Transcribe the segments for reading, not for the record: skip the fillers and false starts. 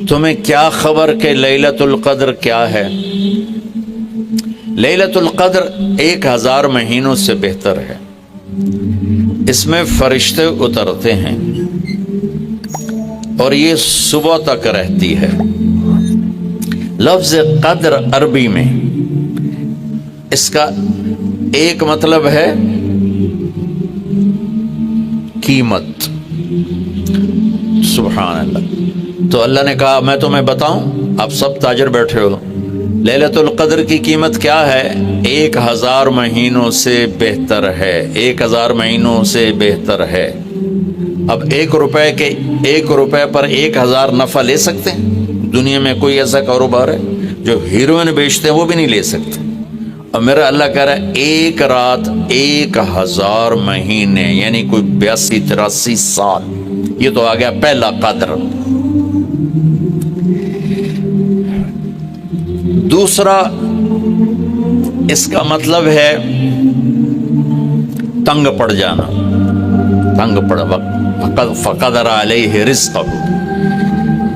تمہیں کیا خبر کہ لیلۃ القدر کیا ہے؟ لیلۃ القدر 1000 مہینوں سے بہتر ہے۔ اس میں فرشتے اترتے ہیں اور یہ صبح تک رہتی ہے۔ لفظ قدر عربی میں اس کا ایک مطلب ہے قیمت۔ سبحان اللہ۔ تو اللہ نے کہا میں تمہیں بتاؤں، آپ سب تاجر بیٹھے ہو، لیلۃ القدر کی قیمت کیا ہے؟ 1000 مہینوں سے بہتر ہے، 1000 مہینوں سے بہتر ہے۔ اب 1 روپے پر 1000 نفع لے سکتے ہیں؟ دنیا میں کوئی ایسا کاروبار ہے؟ جو ہیروئن بیچتے ہیں وہ بھی نہیں لے سکتے۔ اور میرا اللہ کہہ رہا ہے 1 رات 1000 مہینے، یعنی کوئی 82-83 سال۔ یہ تو آ گیا پہلا قدر۔ دوسرا اس کا مطلب ہے تنگ پڑ جانا، تنگ پڑ فقدر علیہ رزقہ۔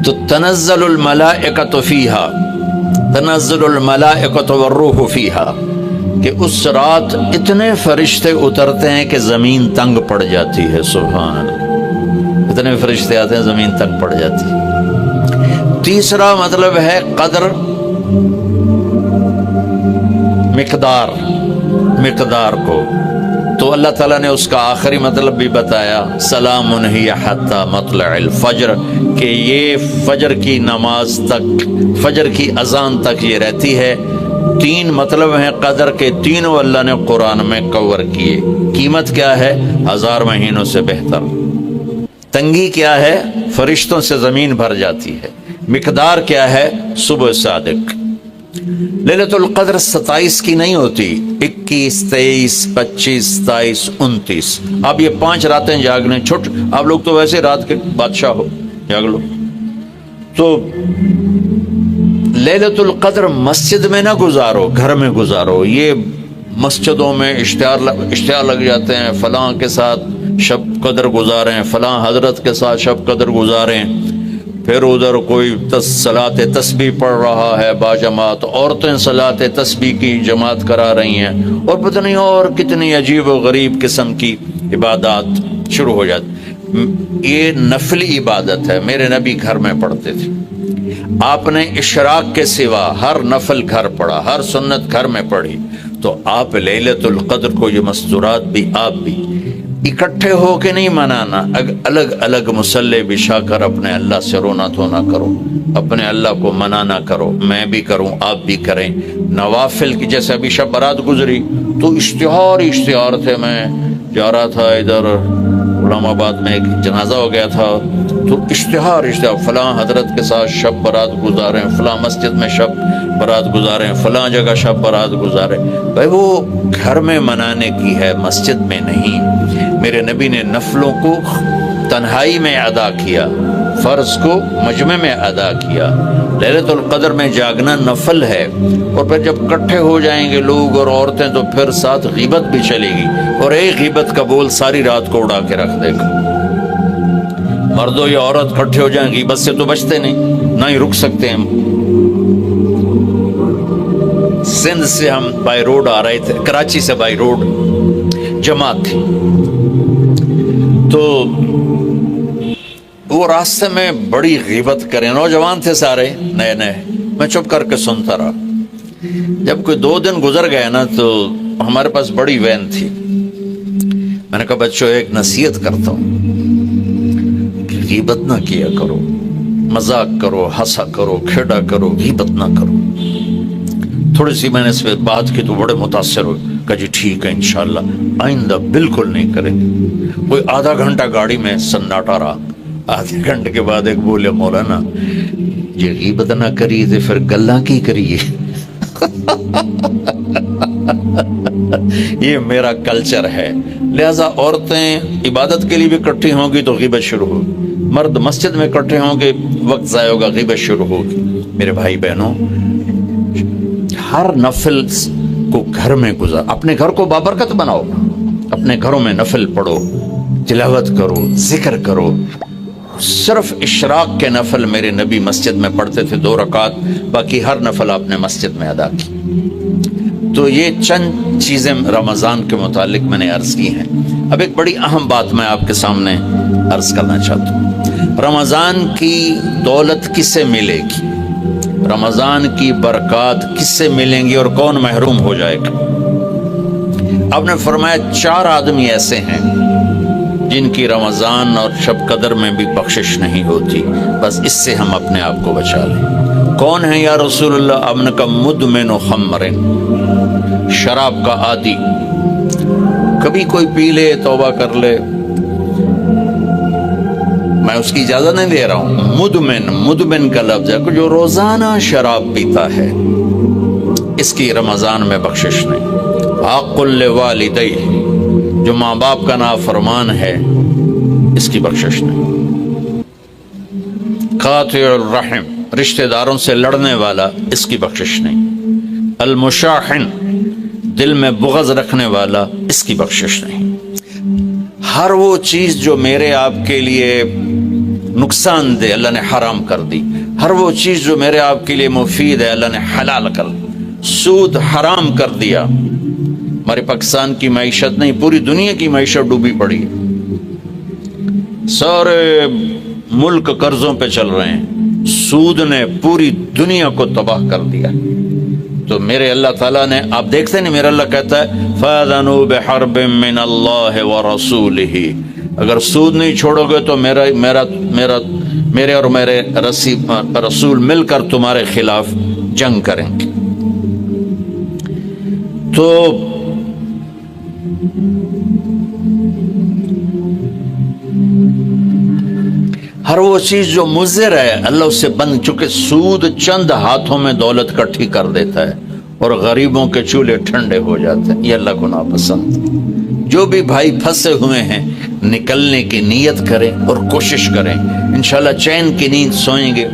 تو تنزل الملائکۃ فیہا، تنزل الملائکۃ والروح فیہا، کہ اس رات اتنے فرشتے اترتے ہیں کہ زمین تنگ پڑ جاتی ہے۔ سبحان اللہ، اتنے فرشتے آتے ہیں زمین تنگ پڑ جاتی ہے۔ تیسرا مطلب ہے قدر، مقدار کو۔ تو اللہ تعالیٰ نے اس کا آخری مطلب بھی بتایا، سلام ہی حتی مطلع الفجر، کہ یہ فجر کی نماز تک، فجر کی اذان تک یہ رہتی ہے۔ 3 مطلب ہیں قدر کے، تینوں اللہ نے قرآن میں کور کیے۔ قیمت کیا ہے؟ 1000 مہینوں سے بہتر۔ تنگی کیا ہے؟ فرشتوں سے زمین بھر جاتی ہے۔ مقدار کیا ہے؟ صبح صادق۔ لیلۃ القدر 27 کی نہیں ہوتی، 21، 23، 25، 27، 29۔ اب یہ 5 راتیں جاگنے چھٹ، آپ لوگ تو ویسے رات کے بادشاہ ہو، جاگ لو۔ تو لیلۃ القدر مسجد میں نہ گزارو، گھر میں گزارو۔ یہ مسجدوں میں اشتہار لگ جاتے ہیں، فلاں کے ساتھ شب قدر گزاریں، فلاں حضرت کے ساتھ شب قدر گزاریں، پھر ادھر کوئی صلاۃ تسبیح پڑھ رہا ہے باجماعت، عورتیں صلاۃ تسبیح کی جماعت کرا رہی ہیں، اور پتہ نہیں اور کتنی عجیب و غریب قسم کی عبادات شروع ہو جاتی۔ یہ نفلی عبادت ہے، میرے نبی گھر میں پڑھتے تھے۔ آپ نے اشراق کے سوا ہر نفل گھر پڑھا، ہر سنت گھر میں پڑھی۔ تو آپ لیلۃ القدر کو یہ مستورات بھی آپ بھی اکٹھے ہو کے نہیں منانا، الگ الگ مصلی بچھا کر اپنے اللہ سے رونا دھونا کرو، اپنے اللہ کو منانا کرو۔ میں بھی کروں، آپ بھی کریں۔ نوافل کی جیسے ابھی شب برات گزری تو اشتہار تھے، میں جا رہا تھا ادھر غلام آباد میں، ایک جنازہ ہو گیا تھا، تو اشتہار فلاں حضرت کے ساتھ شب برات گزاریں، فلاں مسجد میں شب برات گزاریں، فلاں جگہ شب برات گزاریں۔ بھائی وہ گھر میں منانے کی ہے، مسجد میں نہیں۔ میرے نبی نے نفلوں کو تنہائی میں ادا کیا، فرض کو مجمع میں ادا کیا۔ لیلۃ القدر میں جاگنا نفل ہے، اور پھر جب اکٹھے ہو جائیں گے لوگ اور عورتیں تو پھر ساتھ غیبت بھی چلے گی، اور ایک غیبت کا بول ساری رات کو اڑا کے رکھ دے گا۔ مردوں یا عورت اکٹھے ہو جائیں، غیبت سے تو بچتے نہیں، نہ ہی رک سکتے ہیں۔ سندھ سے ہم بائی روڈ آ رہے تھے، کراچی سے بائی روڈ جماعت تھی، تو وہ راستے میں بڑی غیبت کریں، نوجوان تھے سارے نئے نئے، میں چپ کر کے سنتا رہا۔ جب کوئی 2 دن گزر گئے نا، تو ہمارے پاس بڑی وین تھی، میں نے کہا بچوں ایک نصیحت کرتا ہوں کہ غیبت نہ کیا کرو، مذاق کرو، ہنسا کرو، کھیڑا کرو، غیبت نہ کرو۔ تھوڑی سی میں نے اس پہ بات کی تو بڑے متاثر ہوئے، کہا جی ٹھیک ہے انشاءاللہ آئندہ بالکل نہیں کریں گے۔ کوئی آدھا گھنٹہ گاڑی میں سناٹا رہا، آدھے گھنٹے کے بعد ایک بولے مولانا یہ غیبت نہ کریے تو پھر گلاں کی کریے۔ یہ میرا کلچر ہے، لہذا عورتیں عبادت کے لیے بھی اکٹھی ہوں گی تو غیبت شروع ہوگی، مرد مسجد میں اکٹھے ہوں گے وقت ضائع ہوگا، غیبت شروع ہوگی۔ میرے بھائی بہنوں، ہر نفل کو گھر میں گزار، اپنے گھر کو بابرکت بناؤ، اپنے گھروں میں نفل پڑھو، تلاوت کرو، ذکر کرو، صرف اشراق کے نفل میرے نبی مسجد میں پڑھتے تھے 2 رکعت، باقی ہر نفل آپ نے مسجد میں ادا کی۔ تو یہ چند چیزیں رمضان کے متعلق میں نے عرض کی ہیں۔ اب ایک بڑی اہم بات میں آپ کے سامنے عرض کرنا چاہتا ہوں، رمضان کی دولت کس سے ملے گی، رمضان کی برکات کس سے ملیں گی اور کون محروم ہو جائے گا؟ آپ نے فرمایا 4 آدمی ایسے ہیں جن کی رمضان اور شب قدر میں بھی بخشش نہیں ہوتی، بس اس سے ہم اپنے آپ کو بچا لیں۔ کون ہے یا رسول اللہ؟ آپ نے کہا مدمن خمر، شراب کا عادی، کبھی کوئی پی لے توبہ کر لے، میں اس کی اجازت نہیں دے رہا ہوں، مدمن کا لفظ ہے جو روزانہ شراب پیتا ہے، اس کی رمضان میں بخشش نہیں۔ حق لوالدیہ، جو ماں باپ کا نافرمان ہے، اس کی بخشش نہیں۔ قاطع الرحم، رشتہ داروں سے لڑنے والا، اس کی بخشش نہیں۔ المشاحن، دل میں بغض رکھنے والا، اس کی بخشش نہیں۔ ہر وہ چیز جو میرے آپ کے لیے نقصان دہ اللہ نے حرام کر دی، ہر وہ چیز جو میرے آپ کے لیے مفید ہے اللہ نے حلال کر دی۔ سود حرام کر دیا، ہمارے پاکستان کی معیشت نہیں پوری دنیا کی معیشت ڈوبی پڑی ہے، سارے ملک قرضوں پہ چل رہے ہیں، سود نے پوری دنیا کو تباہ کر دیا۔ تو میرے اللہ تعالیٰ نے، آپ دیکھتے نہیں میرا اللہ کہتا ہے فَأَذَنُوا بِحَرْبٍ مِّنَ اللَّهِ وَرَسُولِهِ، اگر سود نہیں چھوڑو گے تو میرے اور میرے رسول مل کر تمہارے خلاف جنگ کریں گے۔ تو ہر وہ چیز جو مضر ہے اللہ اس سے بند، چونکہ سود چند ہاتھوں میں دولت کٹھی کر دیتا ہے اور غریبوں کے چولہے ٹھنڈے ہو جاتے ہیں، یہ اللہ کو ناپسند۔ جو بھی بھائی پھنسے ہوئے ہیں نکلنے کی نیت کریں اور کوشش کریں، انشاءاللہ چین کی نیند سوئیں گے،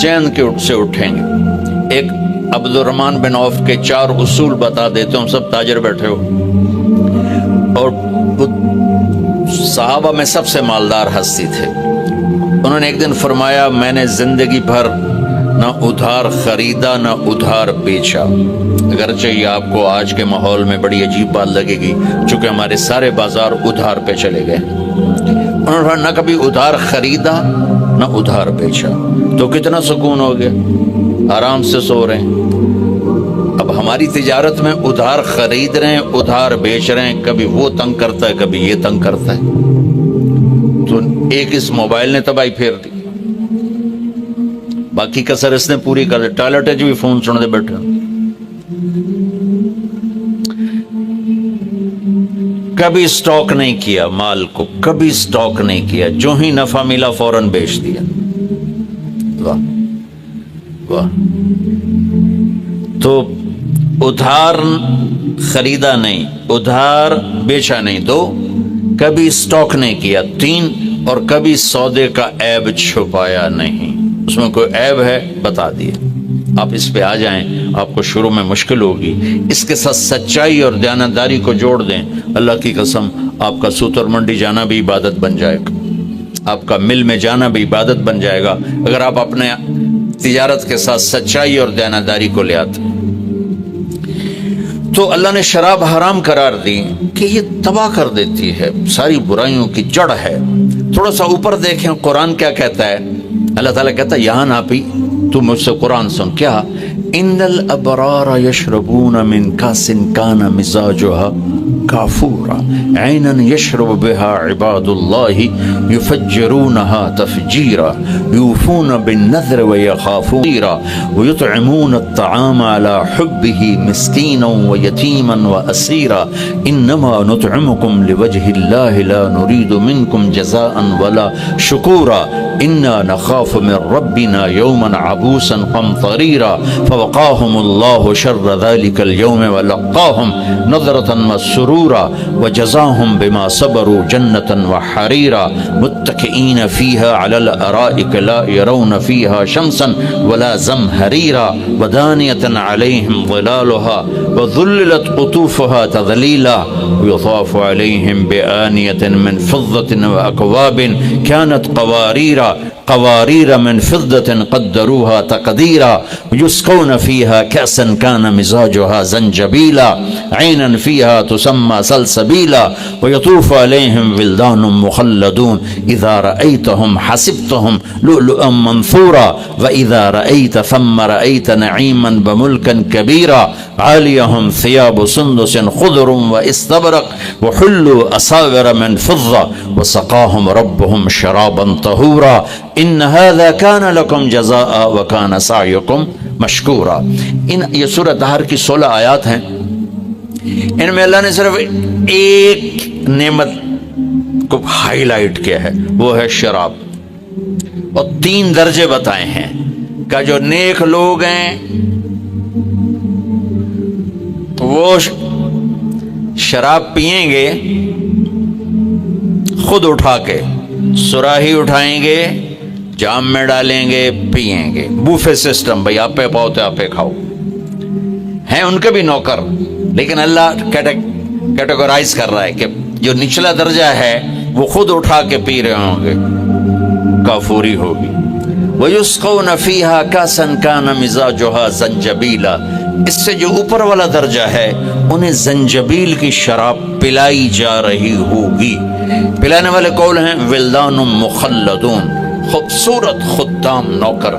چین کے سے اٹھیں گے۔ ایک عبد الرحمن بن عوف کے 4 اصول بتا دیتے ہوں، سب تاجر بیٹھے ہو، اور صحابہ میں سب سے مالدار ہستی تھے۔ انہوں نے ایک دن فرمایا میں نے زندگی بھر نہ ادھار خریدا نہ ادھار بیچا، اگرچہ یہ آپ کو آج کے ماحول میں بڑی عجیب بات لگے گی چونکہ ہمارے سارے بازار ادھار پہ چلے گئے۔ انہوں نے نہ کبھی ادھار خریدا نہ ادھار بیچا، تو کتنا سکون ہو گیا، آرام سے سو رہے ہیں۔ اب ہماری تجارت میں ادھار خرید رہے ہیں ادھار بیچ رہے ہیں، کبھی وہ تنگ کرتا ہے کبھی یہ تنگ کرتا ہے، تو ایک اس موبائل نے تباہی پھیر دی، باقی کسر اس نے پوری کر دی۔ ٹوائلٹ بھی فون سن دے بیٹھے، کبھی سٹاک نہیں کیا مال کو، کبھی سٹاک نہیں کیا، جو ہی نفع ملا فوراً بیچ دیا۔ واہ واہ۔ تو ادھار خریدا نہیں، ادھار بیچا نہیں، 2 کبھی سٹاک نہیں کیا، 3 اور کبھی سودے کا عیب چھپایا نہیں، اس میں کوئی عیب ہے بتا دیا۔ آپ اس پہ آ جائیں، آپ کو شروع میں مشکل ہوگی، اس کے ساتھ سچائی اور دیانتداری کو جوڑ دیں، اللہ کی قسم آپ کا سوتر منڈی جانا بھی عبادت بن جائے گا، آپ کا مل میں جانا بھی عبادت بن جائے گا، اگر آپ اپنے تجارت کے ساتھ سچائی اور دیانتداری کو لے آتے۔ تو اللہ نے شراب حرام قرار دی کہ یہ تباہ کر دیتی ہے، ساری برائیوں کی جڑ ہے۔ تھوڑا سا اوپر دیکھیں قرآن کیا کہتا ہے، اللہ تعالیٰ کہتا ہے یہاں نہ بھی تو مجھ سے قرآن سن، کیا ان الابرار یشربون من کاس کان مزاجها کافورا عینا یشرب بها عباد اللہ یفجرونها تفجیرا یوفون بالنذر ویخافون ویطعمون الطعام على حبه مسکینا ویتیما واسیرا انما نطعمکم لوجه اللہ لا نرید منکم جزاء ولا شکورا انا نخاف من ربنا یوما عبوسا قمطریرا فوقاهم اللہ شر ذلك اليوم ولقاهم نظرة مسرورا وجزاهم بما صبروا جنة وحريرا متكئين فيها على الأرائك لا يرون فيها شمسا ولا زمهريرا ودانية عليهم ظلالها وذللت قطوفها تذليلا ويطاف عليهم بآنية من فضة وأكواب كانت قوارير من فضة قدروها تقديرا يسقون فيها كأسا كان مزاجها زنجبيلا عينا فيها تسمى سلسبيلا ويطوف عليهم ولدان مخلدون إذا رأيتهم حسبتهم لؤلؤا منثورا وإذا رأيت ثم رأيت نعيما بملكا كبيرا عاليهم ثياب سندس خضر واستبرق وحلوا أساور من فضة وسقاهم ربهم شرابا طهورا إن هذا كان لكم جزاء وكان سعيكم مشکورا. یہ سورہ دہر کی 16 آیات ہیں. ان میں اللہ نے صرف ایک نعمت کو ہائی لائٹ کیا ہے، وہ ہے شراب، اور 3 درجے بتائے ہیں کہ جو نیک لوگ ہیں وہ شراب پیئیں گے خود اٹھا کے، سراہی اٹھائیں گے، جام میں ڈالیں گے، پیئیں گے. بوفے سسٹم، بھائی آپ پہ پاؤ تو آپ پہ کھاؤ. ہیں ان کے بھی نوکر، لیکن اللہ کیٹیگورائز کر رہا ہے کہ جو نچلا درجہ ہے وہ خود اٹھا کے پی رہے ہوں گے، کافوری ہوگی. وَيُسْقَوْنَ فِيهَا كَأْسًا كَانَ مِزَاجُهَا زَنْجَبِيلًا. اس سے جو اوپر والا درجہ ہے انہیں زنجبیل کی شراب پلائی جا رہی ہوگی. پلانے والے قول ہیں ولدان مخلدون، خوبصورت خدام نوکر.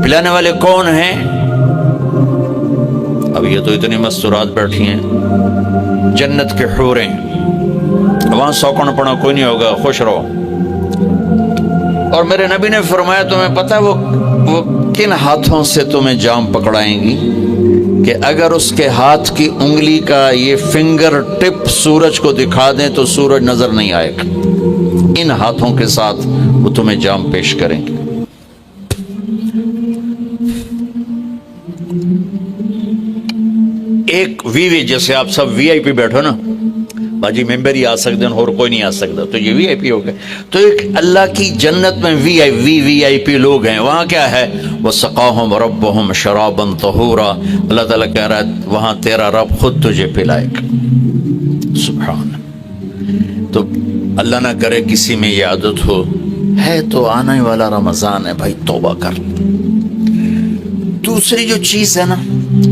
پلانے والے کون ہیں؟ اب یہ تو اتنی مستورات بیٹھی ہیں، جنت کے حوریں، وہاں سوکن پڑا کوئی نہیں ہوگا، خوش رہو. اور میرے نبی نے فرمایا تمہیں پتہ وہ کن ہاتھوں سے تمہیں جام پکڑائیں گی کہ اگر اس کے ہاتھ کی انگلی کا یہ فنگر ٹپ سورج کو دکھا دیں تو سورج نظر نہیں آئے گا. ان ہاتھوں کے ساتھ وہ تمہیں جام پیش کریں گے. ایک جیسے آپ سب وی آئی پی بیٹھو نا، باجی ممبر ہی آ سکتے ہیں اور کوئی نہیں آ سکتا، تو یہ وی آئی پی ہو گئے. تو ایک اللہ کی جنت میں وی آئی پی لوگ ہیں. وہاں کیا ہے؟ وَسَقَاهُمْ رَبُّهُمْ شَرَابًا طَهُورًا. اللہ تعالیٰ کہہ رہا ہے وہاں تیرا رب خود تجھے پلائے گا. سبحان. تو اللہ نہ کرے کسی میں یہ عادت ہو، ہے تو آنے والا رمضان ہے بھائی، توبہ کر. دوسری جو چیز ہے نا،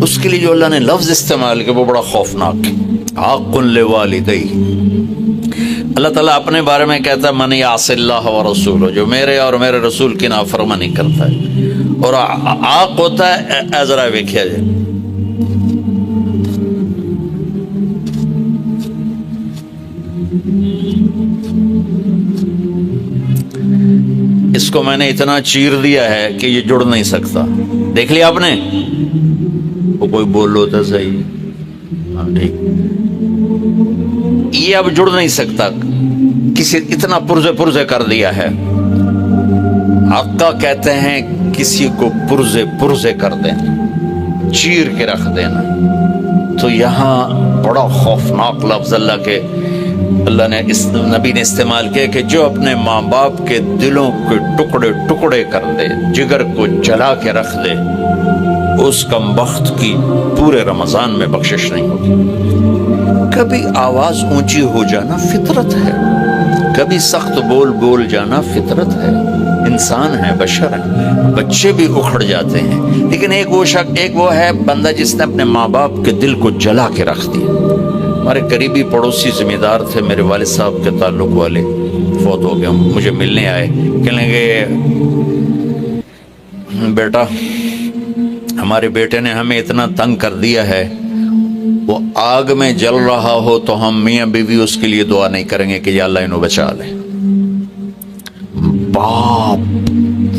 اس کے لیے جو اللہ نے لفظ استعمال کیا وہ بڑا خوفناک ہے. حق لوالدی. اللہ تعالیٰ اپنے بارے میں کہتا ہے من یعص اللہ ورسولہ، جو میرے اور میرے رسول کی نافرمانی کرتا ہے. اور عاق ہوتا ہے ذرا ویکھیا جائے، اس کو میں نے اتنا چیر دیا ہے کہ یہ جڑ نہیں سکتا. دیکھ لیا آپ نے؟ وہ کوئی بول لو تو صحیح، ہاں ٹھیک. یہ اب جڑ نہیں سکتا، کسی اتنا پرزے کر دیا ہے. آقا کہتے ہیں کسی کو پرزے کر دینا، چیر کے رکھ دینا. تو یہاں بڑا خوفناک لفظ اللہ نے اس نبی نے استعمال کیا کہ جو اپنے ماں باپ کے دلوں کے ٹکڑے کر دے، جگر کو جلا کے رکھ دے، اس کم بخت کی پورے رمضان میں بخشش نہیں ہوگی. کبھی آواز اونچی ہو جانا فطرت ہے، کبھی سخت بول جانا فطرت ہے. انسان ہے، بشر ہے، بچے بھی اکھڑ جاتے ہیں. لیکن ایک وہ ہے بندہ جس نے اپنے ماں باپ کے دل کو جلا کے رکھ دیا. ہمارے قریبی پڑوسی ذمہ دار تھے، میرے والد صاحب کے تعلق والے، فوت ہو گئے. مجھے ملنے آئے، کہنے لگے بیٹا ہمارے بیٹے نے ہمیں اتنا تنگ کر دیا ہے، وہ آگ میں جل رہا ہو تو ہم میاں بیوی اس کے لیے دعا نہیں کریں گے کہ یا اللہ انہوں بچا لے. باپ،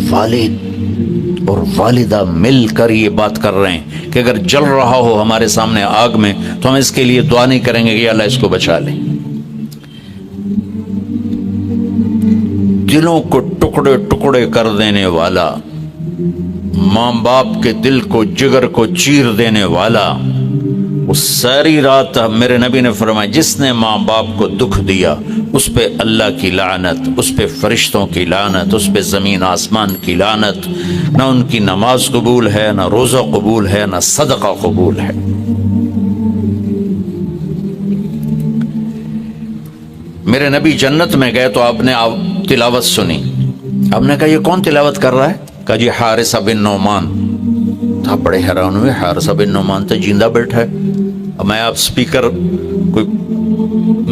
والد اور والدہ مل کر یہ بات کر رہے ہیں کہ اگر جل رہا ہو ہمارے سامنے آگ میں تو ہم اس کے لیے دعا نہیں کریں گے کہ یا اللہ اس کو بچا لے. دلوں کو ٹکڑے کر دینے والا، ماں باپ کے دل کو، جگر کو چیر دینے والا، وہ ساری رات میرے نبی نے فرمایا جس نے ماں باپ کو دکھ دیا اس پہ اللہ کی لعنت، اس پہ فرشتوں کی لعنت، اس پہ زمین آسمان کی لعنت. نہ ان کی نماز قبول ہے، نہ روزہ قبول ہے، نہ صدقہ قبول ہے. میرے نبی جنت میں گئے تو آپ نے تلاوت سنی. آپ نے کہا یہ کون تلاوت کر رہا ہے؟ کہا جی حارثہ بن نعمان. تو آپ بڑے حیران ہوئے، حارثہ بن نعمان تو جیندہ بیٹھا ہے. اب میں آپ سپیکر کوئی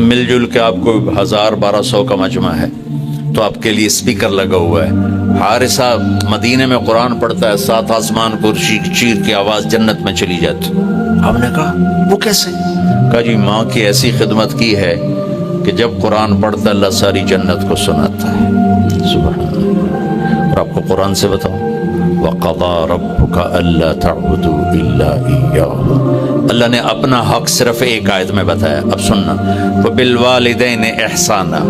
مل جل کے آپ کو 1000-1200 کا مجمع ہے تو آپ کے لیے سپیکر لگا ہوا ہے. حارثہ مدینے میں قرآن پڑھتا ہے، 7 آسمان کو چیر کی آواز جنت میں چلی جاتی. آپ نے کہا وہ کیسے؟ کہا جی ماں کی ایسی خدمت کی ہے کہ جب قرآن پڑھتا اللہ ساری جنت کو سناتا ہے. سبحان اللہ. اور آپ کو قرآن سے بتاؤں، وَقَضَى رَبُّكَ أَلَّا تَعْبُدُوا إِلَّا إِيَّاهُ. اللہ نے اپنا حق صرف ایک آیت میں بتایا. اب سننا، وَبِالْوَالِدَيْنِ إِحْسَانًا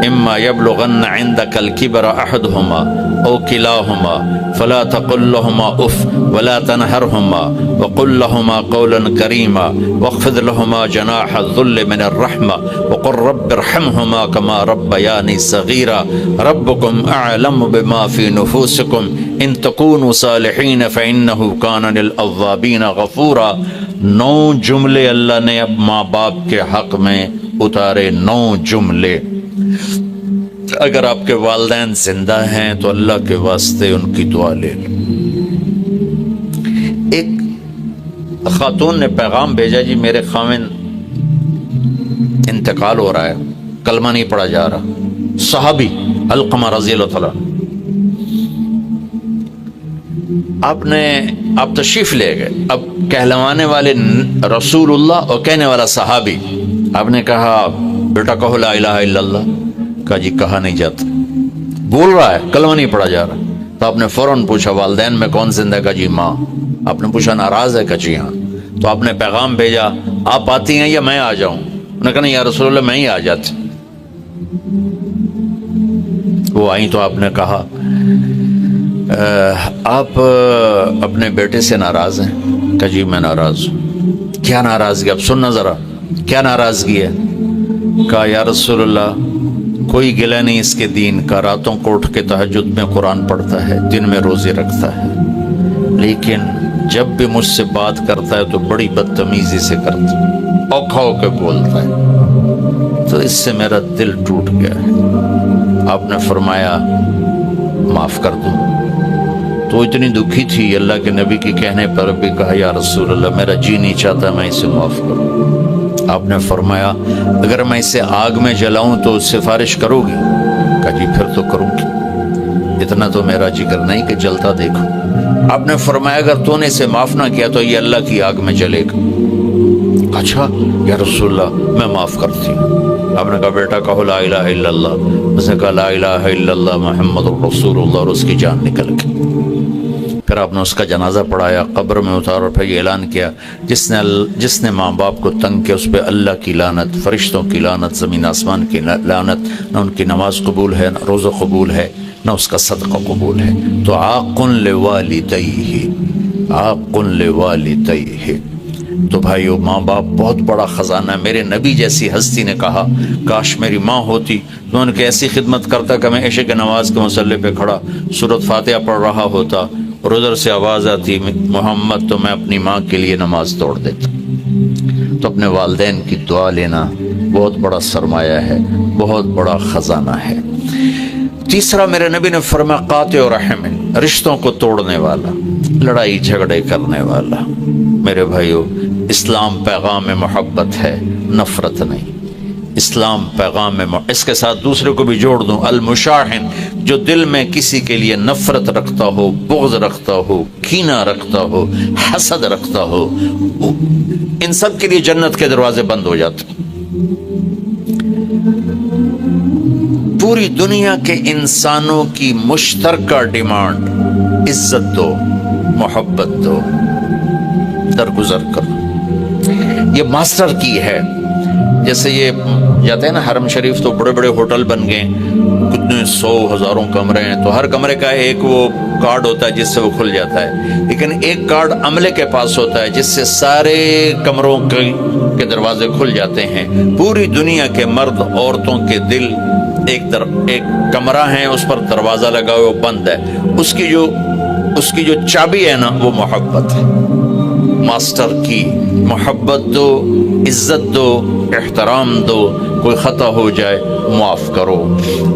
إِمَّا يَبْلُغَنَّ عِندَكَ الْكِبَرَ أَحَدُهُمَا أَوْ كِلَاهُمَا فَلَا تَقُل لَّهُمَا أُفٍّ وَلَا تَنْهَرْهُمَا وَقُل لَّهُمَا قَوْلًا كَرِيمًا وَاخْفِضْ لَهُمَا جَنَاحَ الذُّلِّ مِنَ الرَّحْمَةِ وَقُل رَّبِّ ارْحَمْهُمَا كَمَا رَبَّيَانِي صَغِيرًا رَبُّكُمْ أَعْلَمُ بِمَا فِي نُفُوسِكُمْ إِن تَكُونُوا صَالِحِينَ فَإِنَّهُ كَانَ لِلْأَوَّابِينَ غَفُورًا. 9 جملے اللہ نے اب ماں باپ کے حق میں اتارے. 9 جملے. اگر آپ کے والدین زندہ ہیں تو اللہ کے واسطے ان کی دعا لے لو. ایک خاتون نے پیغام بھیجا، جی میرے خاوند انتقال ہو رہا ہے، کلمہ نہیں پڑھا جا رہا. صحابی علقمہ رضی اللہ تعالیٰ. آپ تشریف لے گئے. اب کہلوانے والے رسول اللہ اور کہنے والا صحابی. آپ نے کہا بیٹا کہو لا الہ الا اللہ. کہا جی کہا نہیں جاتا، بول رہا ہے کلمہ نہیں پڑھا جا رہا. تو آپ نے فوراً پوچھا والدین میں کون زندہ؟ کہا جی ماں. آپ نے پوچھا ناراض ہے؟ کہا جی ہاں. تو آپ نے پیغام بھیجا آپ آتی ہیں یا میں آ جاؤں؟ انہوں نے کہا نہیں یا رسول اللہ میں ہی آ جاتی. وہ آئیں تو آپ نے کہا آپ اپنے بیٹے سے ناراض ہیں؟ کہ جی میں ناراض ہوں. کیا ناراضگی؟ اب سننا ذرا کیا ناراضگی ہے. کہا یا رسول اللہ کوئی گلہ نہیں اس کے دین کا، راتوں کو اٹھ کے تہجد میں قرآن پڑھتا ہے، دن میں روزے رکھتا ہے، لیکن جب بھی مجھ سے بات کرتا ہے تو بڑی بدتمیزی سے کرتا ہے، اوکھا ہو کے بولتا ہے، تو اس سے میرا دل ٹوٹ گیا ہے. آپ نے فرمایا معاف کر دوں. تو اتنی دکھی تھی، اللہ کے نبی کے کہنے پر بھی کہا یا رسول اللہ میرا جی نہیں چاہتا میں اسے معاف کروں. آپ نے فرمایا اگر میں اسے آگ میں جلاؤں تو سفارش کرو گی؟ کہا جی پھر تو کروں گی، اتنا تو میرا جگر نہیں کہ جلتا دیکھو. آپ نے فرمایا اگر تو نے اسے معاف نہ کیا تو یہ اللہ کی آگ میں جلے گا. اچھا یا رسول اللہ میں معاف کرتی ہوں. آپ نے کہا بیٹا کہو لا الہ الا اللہ. اس نے کہا لا الہ الا اللہ محمد رسول اللہ، اور اس کی جان نکل گئی. پھر آپ نے اس کا جنازہ پڑھایا، قبر میں اتارا، اور پھر یہ اعلان کیا جس نے ماں باپ کو تنگ کیا اس پہ اللہ کی لعنت، فرشتوں کی لعنت، زمین آسمان کی لعنت. نہ ان کی نماز قبول ہے، نہ روزہ قبول ہے، نہ اس کا صدقہ قبول ہے. تو عاق لوالدیہ، عاق لوالدیہ. تو بھائیو ماں باپ بہت بڑا خزانہ ہے. میرے نبی جیسی ہستی نے کہا کاش میری ماں ہوتی تو ان کی ایسی خدمت کرتا کہ میں عشاء کی نماز کے مصلی پہ کھڑا سورۃ فاتحہ پڑھ رہا ہوتا اور ادھر سے آواز آتی محمد، تو میں اپنی ماں کے لیے نماز توڑ دیتا. تو اپنے والدین کی دعا لینا بہت بڑا سرمایہ ہے، بہت بڑا خزانہ ہے. تیسرا میرے نبی نے فرمایا قاطع رحم، رشتوں کو توڑنے والا، لڑائی جھگڑے کرنے والا. میرے بھائیو اسلام پیغام محبت ہے، نفرت نہیں. اسلام پیغام اس کے ساتھ دوسرے کو بھی جوڑ دوں، المشاحن، جو دل میں کسی کے لیے نفرت رکھتا ہو، بغض رکھتا ہو، کینہ رکھتا ہو، حسد رکھتا ہو، ان سب کے لیے جنت کے دروازے بند ہو جاتے. پوری دنیا کے انسانوں کی مشترکہ ڈیمانڈ عزت دو، محبت دو، درگزر کرو. یہ ماسٹر کی ہے. جیسے یہ جاتے ہیں نا حرم شریف تو بڑے بڑے ہوٹل بن گئے، کتنے 100 ہزاروں کمرے ہیں، تو ہر کمرے کا ایک وہ کارڈ ہوتا ہے جس سے وہ کھل جاتا ہے، لیکن ایک کارڈ عملے کے پاس ہوتا ہے جس سے سارے کمروں کے دروازے کھل جاتے ہیں. پوری دنیا کے مرد عورتوں کے دل ایک کمرہ ہے، اس پر دروازہ لگا ہوا بند ہے، اس کی جو چابی ہے نا وہ محبت ہے. ماسٹر کی محبت دو، عزت دو، احترام دو، کوئی خطا ہو جائے معاف کرو۔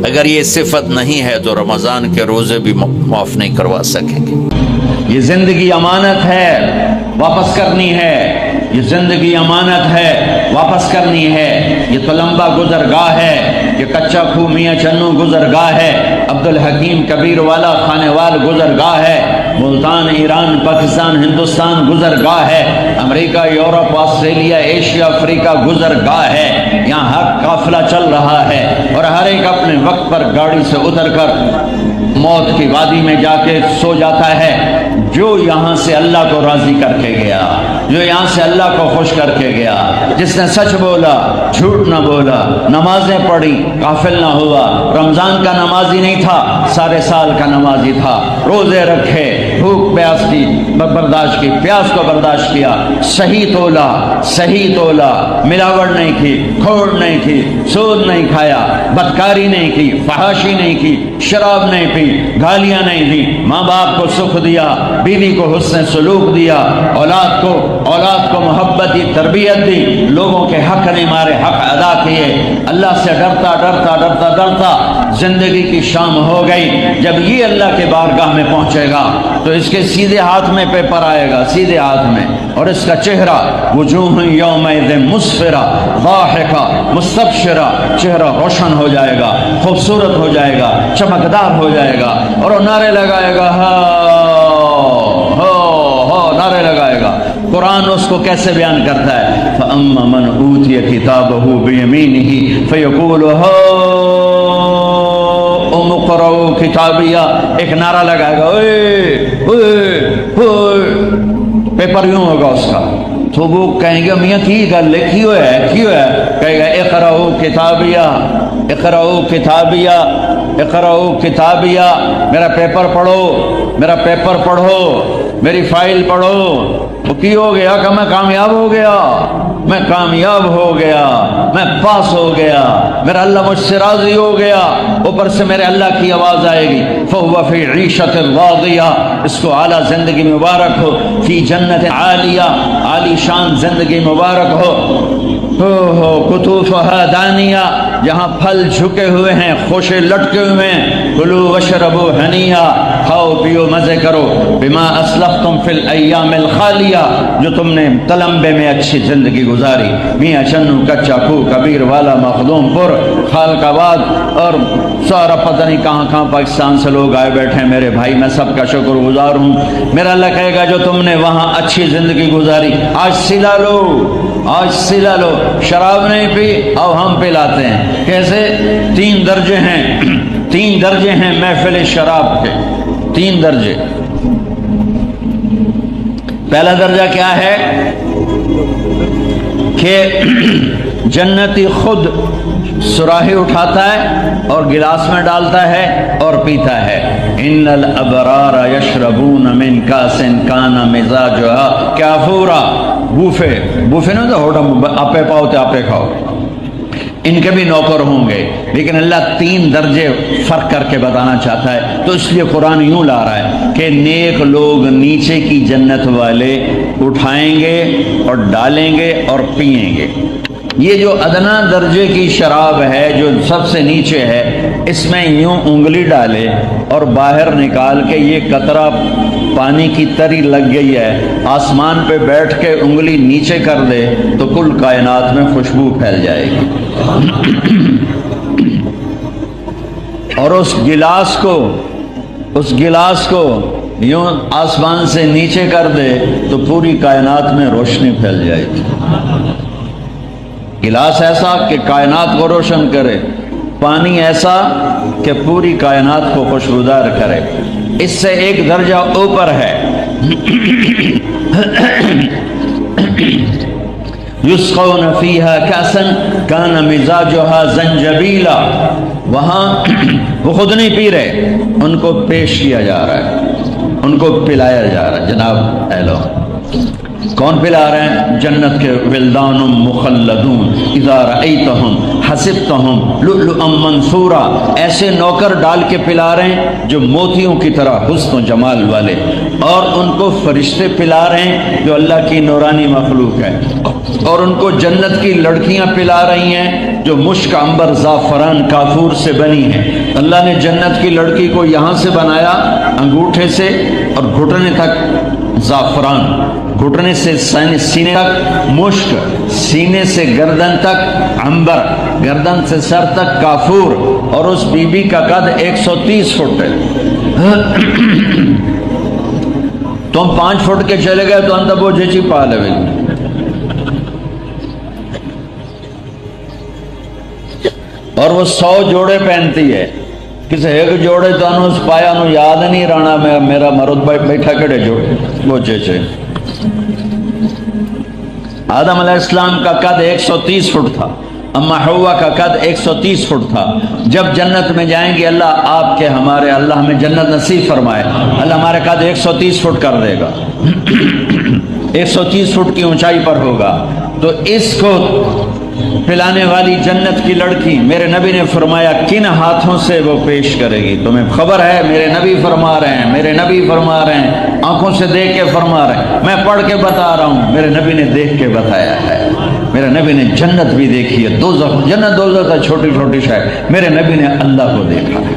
اگر یہ صفت نہیں ہے تو رمضان کے روزے بھی معاف نہیں کروا سکیں گے۔ یہ زندگی امانت ہے، واپس کرنی ہے، یہ زندگی امانت ہے، واپس کرنی ہے۔ یہ تلمبا گزرگاہ ہے، یہ کچا کھو میاں چنو گزرگاہ ہے، عبدالحکیم کبیر والا خانے وال گزرگاہ ہے، ملتان ایران پاکستان ہندوستان گزرگاہ ہے، امریکہ یورپ آسٹریلیا ایشیا افریقہ گزرگاہ ہے۔ یہاں ہر قافلہ چل رہا ہے اور ہر ایک اپنے وقت پر گاڑی سے اتر کر موت کی وادی میں جا کے سو جاتا ہے۔ جو یہاں سے اللہ کو راضی کر کے گیا، جو یہاں سے اللہ کو خوش کر کے گیا، جس نے سچ بولا، جھوٹ نہ بولا، نمازیں پڑھی، غافل نہ ہوا، رمضان کا نمازی نہیں تھا، سارے سال کا نمازی تھا، روزے رکھے، بھوک پیاس کی برداشت کی، پیاس کو برداشت کیا، صحیح تولا، ملاوٹ نہیں کی، کھوڑ نہیں کی، سود نہیں کھایا، بدکاری نہیں کی، فحاشی نہیں کی، شراب نہیں پی، گالیاں نہیں دی، ماں باپ کو سکھ دیا، بیوی کو حسن سلوک دیا، اولاد کو محبت دی، تربیت دی، لوگوں کے حق نہیں مارے، حق ادا کیے، اللہ سے ڈرتا زندگی کی شام ہو گئی۔ جب یہ اللہ کے بارگاہ میں پہنچے گا تو اس کے سیدھے ہاتھ میں پیپر آئے گا، سیدھے ہاتھ میں، اور اس کا چہرہ وجوہ یومئذ مسفرہ ضاحکہ مستبشرہ، چہرہ روشن ہو جائے گا، خوبصورت ہو جائے گا، چمکدار ہو جائے گا، اور وہ نعرے لگائے گا، ہو نعرے لگائے گا۔ قرآن اس کو کیسے بیان کرتا ہے؟ فَأَمَّا مَنْ أُوتِيَ كِتَابَهُ بِيَمِينِهِ فَيَقُولُ هَاؤُمُ اقْرَءُوا کتابیہ، ایک نعرہ لگائے گا، پیپر یوں ہوگا اس کا، تو وہ کہیں گے میاں کی گل ہے، کیوں ہے؟ کہے گا اقرأوا کتابیہ، اقرأوا کتابیہ، اقرأوا کتابیہ، میرا پیپر پڑھو، میری فائل پڑھو۔ وہ کی ہو گیا کہ میں کامیاب ہو گیا، میں پاس ہو گیا، میرا اللہ مجھ سے راضی ہو گیا، اوپر سے میرے اللہ کی آواز آئے گی فَهُوَ فِي عِيشَةٍ رَاضِيَةٍ، اس کو اعلیٰ زندگی مبارک ہو، فی جنت عالیہ، عالی شان زندگی مبارک ہو، قطوفہا دانیہ، جہاں پھل جھکے ہوئے ہیں، خوشے لٹکے ہوئے ہیں، کلوا واشربوا ہنیہ، کھاؤ پیو مزے کرو، بما اسلفتم فی الایام الخالیہ، جو تم نے تلمبے میں اچھی زندگی گزاری، میاں چنو کچا کھو کبیر والا مخدوم پور خالق آباد اور سارا پتہ نہیں کہاں پاکستان سے لوگ آئے بیٹھے ہیں، میرے بھائی میں سب کا شکر گزار ہوں۔ میرا اللہ کہے گا جو تم نے وہاں اچھی زندگی گزاری آج سلا لو، شراب نہیں پی، اب ہم پلاتے ہیں۔ کیسے؟ 3 درجے ہیں محفل شراب کے، 3 درجے۔ پہلا درجہ کیا ہے کہ جنتی خود سراہی اٹھاتا ہے اور گلاس میں ڈالتا ہے اور پیتا ہے۔ ان الابرار یشربون من کاس کان مزاجها کافورا، بوفے نہ تو ہوٹم آپے پاؤ تے آپے کھاؤ، ان کے بھی نوکر ہوں گے، لیکن اللہ 3 درجے فرق کر کے بتانا چاہتا ہے، تو اس لیے قرآن یوں لا رہا ہے کہ نیک لوگ نیچے کی جنت والے اٹھائیں گے اور ڈالیں گے اور پئیں گے۔ یہ جو ادنا درجے کی شراب ہے جو سب سے نیچے ہے، اس میں یوں انگلی ڈالے اور باہر نکال کے یہ قطرہ پانی کی تری لگ گئی ہے، آسمان پہ بیٹھ کے انگلی نیچے کر دے تو کل کائنات میں خوشبو پھیل جائے گی، اور اس گلاس کو یوں آسمان سے نیچے کر دے تو پوری کائنات میں روشنی پھیل جائے گی۔ گلاس ایسا کہ کائنات کو روشن کرے، پانی ایسا کہ پوری کائنات کو خوشبودار کرے۔ اس سے ایک درجہ اوپر ہے یسقون فیہا کاسا کان مزاجہا زنجبیلا، وہاں وہ خود نہیں پی رہے، ان کو پیش کیا جا رہا ہے، ان کو پلایا جا رہا ہے، جناب اے لو کون پلا رہے ہیں؟ جنت کے ولدان مخلدون اذا رأیتہم حسبتہم لؤلؤا منثورا، ایسے نوکر ڈال کے پلا رہے ہیں جو موتیوں کی طرح حسن و جمال والے، اور ان کو فرشتے پلا رہے ہیں جو اللہ کی نورانی مخلوق ہے، اور ان کو جنت کی لڑکیاں پلا رہی ہیں جو مشک عنبر زعفران کافور سے بنی ہیں۔ اللہ نے جنت کی لڑکی کو یہاں سے بنایا انگوٹھے سے اور گھٹنے تک زعفران، گھٹنے سے سینے تک مشک، سینے سے گردن تک عنبر، گردن سے سر تک کافور، اور اس بی بی کا قد 130 فٹ ہے۔ تم 5 فٹ کے چلے گئے تو انت بوجھے چی پا لے، اور وہ 100 جوڑے پہنتی ہے، کسی ایک جوڑے تو انہوں اس پایا انہوں یاد نہیں رہنا میرا مرد بیٹھا کڑے جوڑے بوچھے چھے۔ آدم علیہ السلام کا قد 130 فٹ تھا، اما حوا کا قد 130 فٹ تھا۔ جب جنت میں جائیں گے اللہ آپ کے ہمارے، اللہ ہمیں جنت نصیب فرمائے، اللہ ہمارے قد 130 فٹ کر دے گا، 130 فٹ کی اونچائی پر ہوگا۔ تو اس کو پلانے والی جنت کی لڑکی میرے نبی نے فرمایا کن ہاتھوں سے وہ پیش کرے گی؟ تمہیں خبر ہے؟ میرے نبی فرما رہے ہیں، میرے نبی فرما رہے ہیں، آنکھوں سے دیکھ کے فرما رہے ہیں، میں پڑھ کے بتا رہا ہوں، میرے نبی نے دیکھ کے بتایا ہے۔ میرے نبی نے جنت بھی دیکھی ہے، دوزخ، جنت دوزخ ہے چھوٹی چھوٹی شے، میرے نبی نے اللہ کو دیکھا ہے،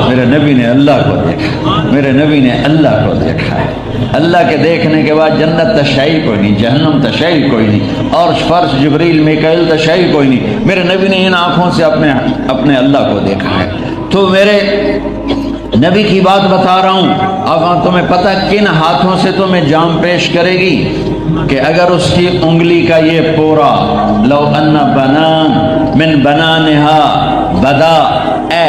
میرے نبی نے اللہ کو دیکھا، میرے نبی نے اللہ کو دیکھا ہے۔ اللہ کے دیکھنے کے بعد جنت تشائی کوئی نہیں، جہنم تشائی کوئی نہیں، اور فرش جبریل میکائیل تشائی کوئی نہیں، میرے نبی نے ان آنکھوں سے اپنے اللہ کو دیکھا ہے۔ تو میرے نبی کی بات بتا رہا ہوں، اب تمہیں پتہ کن ہاتھوں سے تمہیں جام پیش کرے گی کہ اگر اس کی انگلی کا یہ پورا لو ان بنان من بنانہا بدا،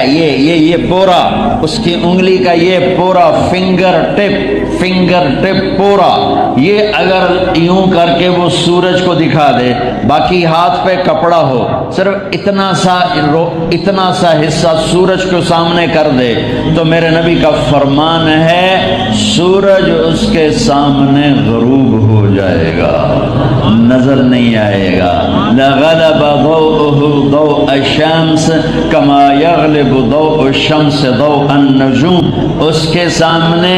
یہ پورا اس کی انگلی کا یہ پورا فنگر ٹپ پورا، یہ اگر یوں کر کے وہ سورج کو دکھا دے، باقی ہاتھ پہ کپڑا ہو، صرف اتنا سا حصہ سورج کو سامنے کر دے، تو میرے نبی کا فرمان ہے سورج اس کے سامنے غروب ہو جائے گا، نظر نہیں آئے گا۔ لغلب ضوءه ضوء الشمس کما یغلب ضوء الشمس ضوء النجوم، اس کے سامنے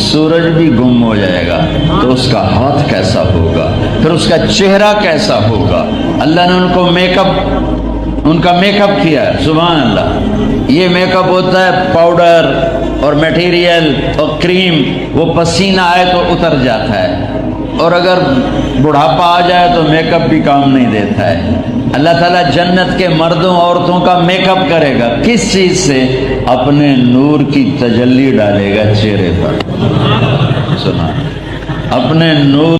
سورج بھی گم ہو جائے گا، تو اس کا ہاتھ کیسا ہوگا، پھر اس کا چہرہ کیسا ہوگا۔ اللہ نے ان کا میک اپ کیا ہے، سبحان اللہ۔ یہ میک اپ ہوتا ہے پاؤڈر اور میٹیریل اور کریم، وہ پسینہ آئے تو اتر جاتا ہے، اور اگر بڑھاپا آ جائے تو میک اپ بھی کام نہیں دیتا ہے۔ اللہ تعالیٰ جنت کے مردوں عورتوں کا میک اپ کرے گا، کس چیز سے؟ اپنے نور کی تجلی ڈالے گا چہرے پر، سنا، اپنے نور